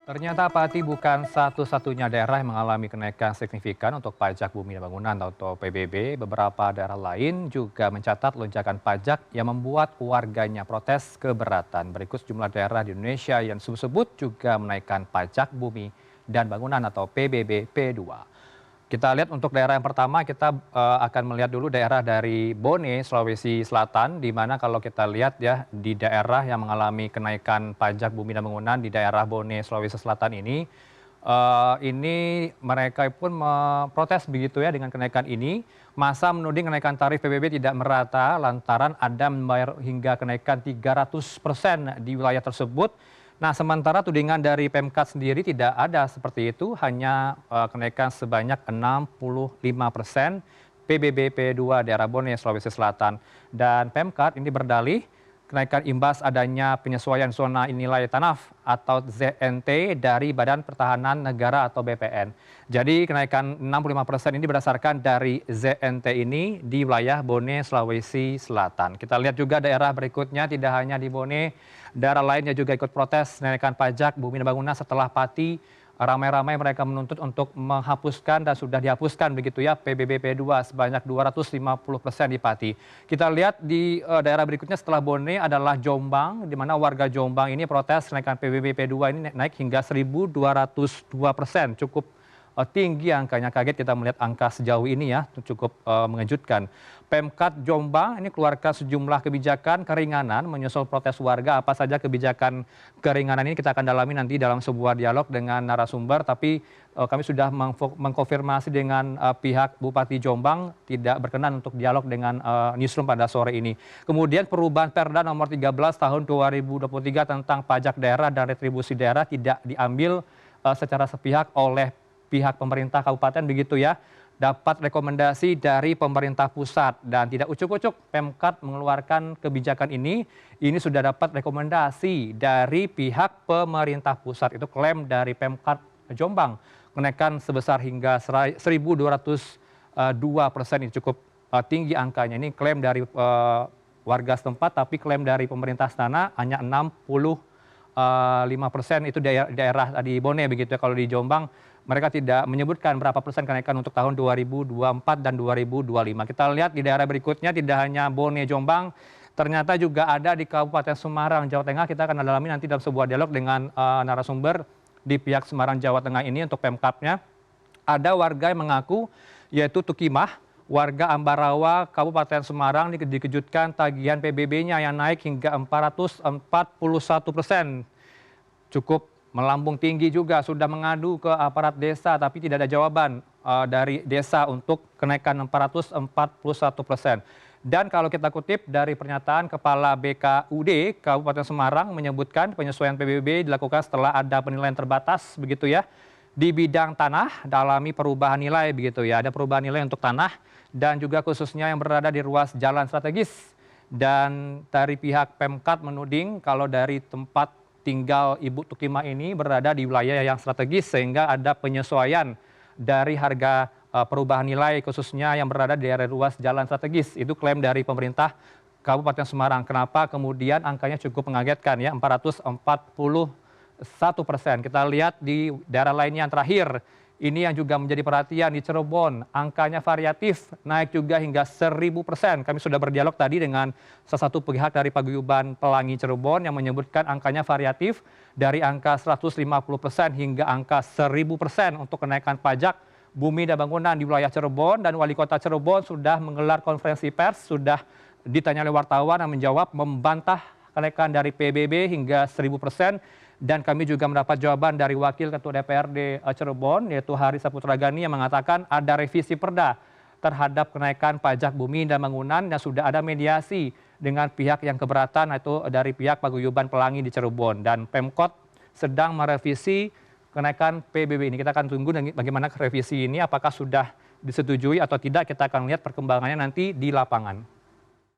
Ternyata Pati bukan satu-satunya daerah yang mengalami kenaikan signifikan untuk pajak bumi dan bangunan atau PBB. Beberapa daerah lain juga mencatat lonjakan pajak yang membuat warganya protes keberatan. Berikut sejumlah daerah di Indonesia yang disebut juga menaikkan pajak bumi dan bangunan atau PBB P2. Kita lihat untuk daerah yang pertama, kita akan melihat dulu daerah dari Bone, Sulawesi Selatan, di mana kalau kita lihat ya, di daerah yang mengalami kenaikan pajak bumi dan bangunan di daerah Bone, Sulawesi Selatan ini mereka pun memprotes begitu ya dengan kenaikan ini. Masa menuding kenaikan tarif PBB tidak merata lantaran ada membayar hingga kenaikan 300% di wilayah tersebut. Nah, sementara tudingan dari Pemkat sendiri tidak ada seperti itu, hanya kenaikan sebanyak 65% PBB P2 daerah Bone, Sulawesi Selatan. Dan Pemkat ini berdalih kenaikan imbas adanya penyesuaian zona nilai tanah atau ZNT dari Badan Pertahanan Negara atau BPN. Jadi kenaikan 65% ini berdasarkan dari ZNT ini di wilayah Bone, Sulawesi Selatan. Kita lihat juga daerah berikutnya, tidak hanya di Bone, daerah lainnya juga ikut protes kenaikan pajak bumi dan bangunan setelah Pati ramai-ramai mereka menuntut untuk menghapuskan dan sudah dihapuskan begitu ya PBB P2 sebanyak 250% di Pati. Kita lihat di daerah berikutnya setelah Bone adalah Jombang, di mana warga Jombang ini protes kenaikan PBB P2 ini naik hingga 1.202%, cukup tinggi angkanya. Kaget kita melihat angka sejauh ini ya, cukup mengejutkan. Pemkat Jombang ini keluarkan sejumlah kebijakan keringanan menyusul protes warga. Apa saja kebijakan keringanan ini kita akan dalami nanti dalam sebuah dialog dengan narasumber. Tapi kami sudah mengkonfirmasi dengan pihak Bupati Jombang tidak berkenan untuk dialog dengan Newsroom pada sore ini. Kemudian perubahan Perda nomor 13 tahun 2023 tentang pajak daerah dan retribusi daerah tidak diambil secara sepihak oleh pihak pemerintah kabupaten begitu ya, dapat rekomendasi dari pemerintah pusat dan tidak ucuk-ucuk Pemkat mengeluarkan kebijakan ini sudah dapat rekomendasi dari pihak pemerintah pusat. Itu klaim dari Pemkat Jombang, kenaikan sebesar hingga 1.202%, ini cukup tinggi angkanya. Ini klaim dari warga setempat, tapi klaim dari pemerintah sana hanya 65%, itu daerah di Bone begitu ya. Kalau di Jombang mereka tidak menyebutkan berapa persen kenaikan untuk tahun 2024 dan 2025. Kita lihat di daerah berikutnya, tidak hanya Bone, Jombang, ternyata juga ada di Kabupaten Semarang, Jawa Tengah. Kita akan dalami nanti dalam sebuah dialog dengan narasumber di pihak Semarang, Jawa Tengah ini untuk Pemkapnya. Ada warga yang mengaku, yaitu Tukimah, warga Ambarawa, Kabupaten Semarang dikejutkan tagihan PBB-nya yang naik hingga 441%. Cukup melambung tinggi juga, sudah mengadu ke aparat desa tapi tidak ada jawaban dari desa untuk kenaikan 441%. Dan kalau kita kutip dari pernyataan Kepala BKUD Kabupaten Semarang menyebutkan penyesuaian PBB dilakukan setelah ada penilaian terbatas begitu ya di bidang tanah, dalami perubahan nilai begitu ya. Ada perubahan nilai untuk tanah dan juga khususnya yang berada di ruas jalan strategis. Dan dari pihak Pemkat menuding kalau dari tempat tinggal Ibu Tukimah ini berada di wilayah yang strategis sehingga ada penyesuaian dari harga perubahan nilai khususnya yang berada di area ruas jalan strategis. Itu klaim dari pemerintah Kabupaten Semarang. Kenapa kemudian angkanya cukup mengagetkan ya, 441%. Kita lihat di daerah lainnya yang terakhir, ini yang juga menjadi perhatian di Cirebon, angkanya variatif, naik juga hingga 1000%. Kami sudah berdialog tadi dengan salah satu pihak dari Paguyuban Pelangi Cirebon yang menyebutkan angkanya variatif dari angka 150% hingga angka 1000% untuk kenaikan pajak bumi dan bangunan di wilayah Cirebon. Dan Wali Kota Cirebon sudah menggelar konferensi pers, sudah ditanya oleh wartawan dan menjawab membantah kenaikan dari PBB hingga 1000%. Dan kami juga mendapat jawaban dari Wakil Ketua DPRD Cirebon, yaitu Haris Saputra Gani, yang mengatakan ada revisi perda terhadap kenaikan pajak bumi dan bangunan dan sudah ada mediasi dengan pihak yang keberatan, yaitu dari pihak Paguyuban Pelangi di Cirebon. Dan Pemkot sedang merevisi kenaikan PBB ini. Kita akan tunggu bagaimana revisi ini, apakah sudah disetujui atau tidak. Kita akan lihat perkembangannya nanti di lapangan.